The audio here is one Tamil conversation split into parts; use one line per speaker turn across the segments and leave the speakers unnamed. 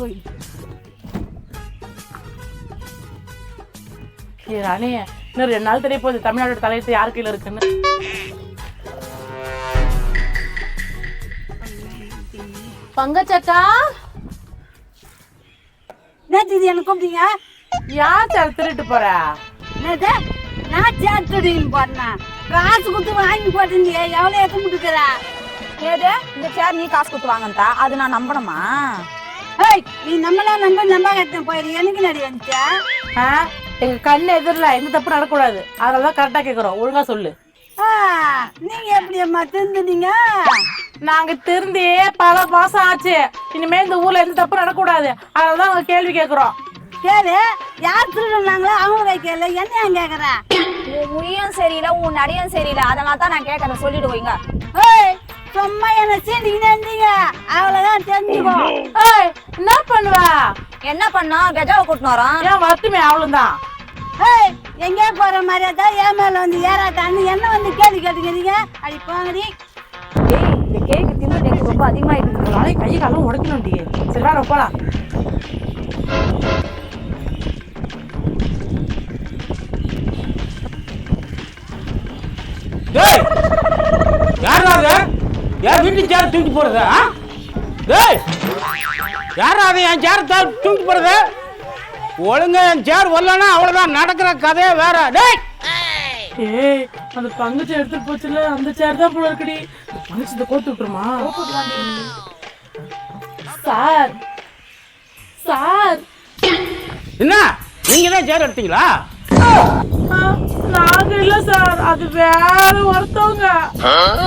போய்
ராணி இன்னும் 2 நாள் தெரிய போகுது தமிழ்நாட்டோட தலையெழுத்து யார் கையில இருக்குன்னு. பங்கச்சக்கா
இது எனக்கு கூப்பிட்டீங்க?
யார் சார் திருட்டு போற?
என்னது நான் சேர்த்துடின்னு போறேன். காசு கொடுத்து வாங்கி போட்டீங்க, எவ்வளோ ஏற்ற முடிக்கிறா?
ஏது இந்த சேர் நீ காசு கொடுத்து வாங்கன்ட்டா அது நான் நம்பணுமா?
ஏய் நீ நம்மளாம் நம்ப கட்டேன் போயிரு. எனக்கு நடி வந்துச்சா?
எங்க கண்ணு எதிரில எந்த தப்பு நடக்கூடாது, அதனாலதான் கரெக்டா கேக்குறோம். ஒழுங்கா சொல்லு.
நீங்க எப்படி அம்மா திருந்துனீங்க?
நாங்க திருந்தி பல மாசம் ஆச்சு. இனிமே இந்த ஊர்ல எந்த தப்பு நடக்கூடாது, அதனாலதான் அவங்க கேள்வி கேக்குறோம்.
கேளு, யார் திருடுனாங்களோ அவங்க வைக்கல, என்ன ஏன் கேக்குற?
உன் மொழியும் சரியில்லை, உன் நடையும் சரியில்லை, அதனால தான் நான் கேட்கறேன். சொல்லிடுவீங்க.
ஏய் சும்மா என்ன சீண்டிக்கிட்டே இருந்தீங்க, அவ்வளவுதான் தெரிஞ்சுக்கோ.
ஏய் என்ன பண்ணுவ?
என்ன பண்ணா கஜாவை கூட்டினு வரோம்.
ஏன் வரட்டுமே அவ்வளவுதான்.
ஏய் எங்கே போற மாதிரியா தான் என் மேல வந்து ஏறாட்டான்னு என்ன வந்து கேள்வி கேட்டுக்கிறீங்க? அடி போங்கடி.
ஏய் இந்த கேக்கு தின்னு எனக்கு ரொம்ப அதிகமாயிட்டு.
நாளைக்கு கை காலம் உடைக்கணும் டி. சரி வா போலாம்.
யாராவது என் வீட்டு சேர தூக்கி போறது? டேய் யாராவது என் சேர தூக்கி போறது? ஒழுங்கா என் சேர் வரலன்னா அவ்வளவுதான், நடக்கிற கதையே வேற. டேய்
ஏய் அந்த பங்குச்சு எடுத்துட்டு போச்சுல, அந்த சேர் தான் போல இருக்குடி. பங்குச்சு இந்த கோத்து விட்டுருமா? சார் சார்
என்ன நீங்க தான் சேர் எடுத்தீங்களா?
நாங்க இல்ல சார், அது வேற ஒருத்தவங்க.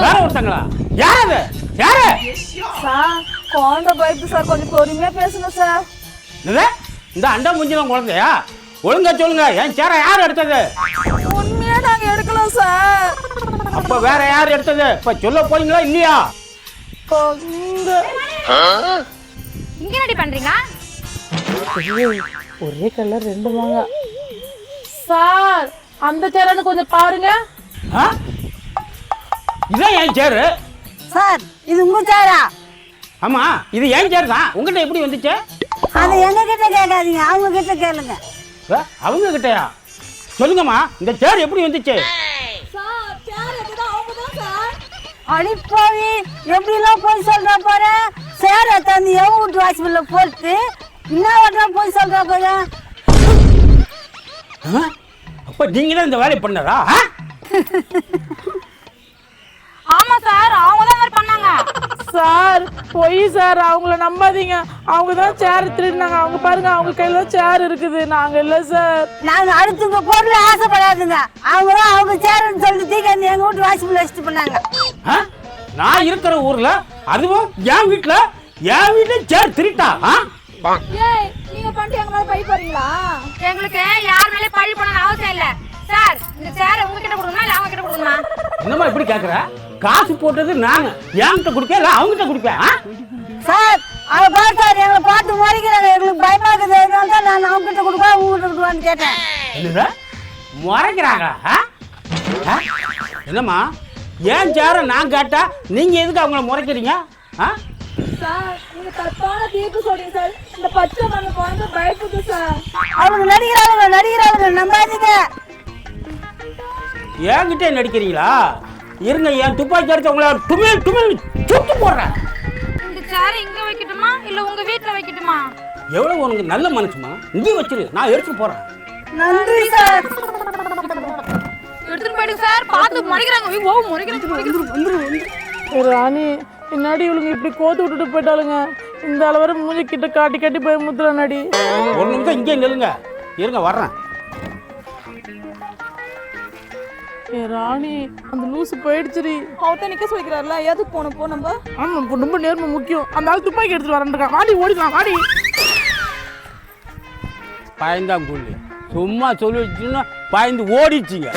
வேற ஒருத்தங்களா? யாரு? யாரு
சார் குழந்தை பயப்பு சார், கொஞ்சம் பொறுமையா பேசுங்க சார்.
இந்த அண்டா முஞ்சிலும் குழந்தையா? ஒழுங்கா சொல்லுங்க, என் சேர யார் எடுத்தது?
உண்மையா நாங்க எடுக்கலாம் சார்.
அப்ப வேற யார் எடுத்தது? இப்ப சொல்ல போறீங்களா இல்லையா?
இங்க என்னடி பண்றீங்க?
ஒரே கலர் 2 மாங்க. சார் அந்த சேரன்னு கொஞ்சம் பாருங்க.
இதான் என் சேரு.
சார் இது உங்க சேரா?
ஆமா இது என் சேர் தான். உங்ககிட்ட எப்படி வந்துச்சு?
அதை எங்க கிட்ட கேட்காதீங்க, அவங்க கிட்ட கேளுங்க.
அவங்க கிட்டயா? சொல்லுங்கம்மா, இந்த சேர் எப்படி வந்துச்சு?
அடிப்பாவி எப்படிலாம் போய் சொல்ற போற? சேர தந்து எவ் வீட்டு வாசல்ல போட்டு என்ன போய் சொல்ற போற?
அப்ப நீங்க தான் இந்த வேலையை பண்ணதா?
ஆமா சார், அவங்க தான் மாதிரி பண்ணாங்க.
சார் பொய் சார், அவங்கள நம்பாதீங்க. அவங்க தான் சேர் திருடினாங்க. அவங்க பாருங்க, அவங்க கையில சேர் இருக்குது, நாங்க இல்ல சார்.
நாங்க அடுத்துங்க பொருள் ஆசைப்படாதுங்க. அவங்க தான் அவங்க சேர்ன்னு சொல்லிட்டு தீக்கி எங்க வீட்டு வாசல்ல வச்சுட்டு பண்ணாங்க.
நான் இருக்கிற ஊர்ல, அதுவும் என் வீட்டுல சேர் திருட்டா?
ஏய் நீங்க பண்ணிட்டு எங்க மேல பழி போறீங்களா? எங்களுக்கு யார் மேலே பழி போடணும் அவசியம் இல்ல சார். இந்த சேரை உங்ககிட்ட கொடுக்கணுமா இல்ல அவங்க கிட்ட கொடுக்கணுமா?
என்னமா இப்படி கேக்குற? காசு போட்டது நான் என்கிட்ட கொடுப்பேன் இல்ல அவங்க கிட்ட கொடுப்பேன்?
சார் அவங்க பார்த்தாரு, எங்களை பார்த்து முறைக்கிறாங்க, எங்களுக்கு பயமா இருக்குது. அதனால தான் நான் அவங்க கிட்ட கொடுப்பேன், அவங்க கிட்ட கொடுப்பான்னு கேட்டேன்.
என்னது முறைக்கிறாங்க? என்னம்மா ஏன் சேர நான் கேட்டா நீங்க எதுக்கு அவங்கள முறைக்கிறீங்க?
சார் நீங்க தப்பான தீர்ப்பு சொல்றீங்க சார். இந்த பச்சை மண்ணு குழந்தை பயப்படுது சார்.
அவங்க நடிக்கிறாங்க நம்பாதீங்க.
என்கிட்ட நடிக்கிறீங்களா? இருங்க, என் துப்பாக்கி எடுத்து உங்களை டுமில் சுட்டு போடுறேன்.
இந்த சேரை இங்க வைக்கட்டுமா இல்ல உங்க வீட்ல வைக்கட்டுமா?
எவ்வளவு உனக்கு நல்ல மனசுமா? இங்கே வச்சிரு, நான் எடுத்துட்டு போறேன்.
நன்றி சார்.
எடுத்துட்டு போயிடுங்க சார். பார்த்து முறைக்கிறாங்க. ஓ முறைக்கிறாங்க.
ராணி பின்னாடி இவளுங்க இப்படி கோத்து விட்டுட்டு போயிட்டாளுங்க. இந்த அளவரை மூஞ்சி கிட்ட காட்டி போய் முத்துற நடி.
ஒரு நிமிஷம் இங்கே நில்லுங்க, இருங்க வர்றேன்.
ராணி அந்த லூசு போயிடுச்சுடி.
அவத்த நிக்க சொல்லிக்கிறார்ல, எதுக்கு போனப்போ நம்ம?
ஆமா ரொம்ப நேர்மை முக்கியம். அந்த ஆள் துப்பாக்கி எடுத்துட்டு வரேன். வாடி ஓடிக்கலாம் வாடி.
பயந்தாங்குள்ளி சும்மா சொல்லி வச்சுன்னா பயந்து ஓடிச்சிங்க.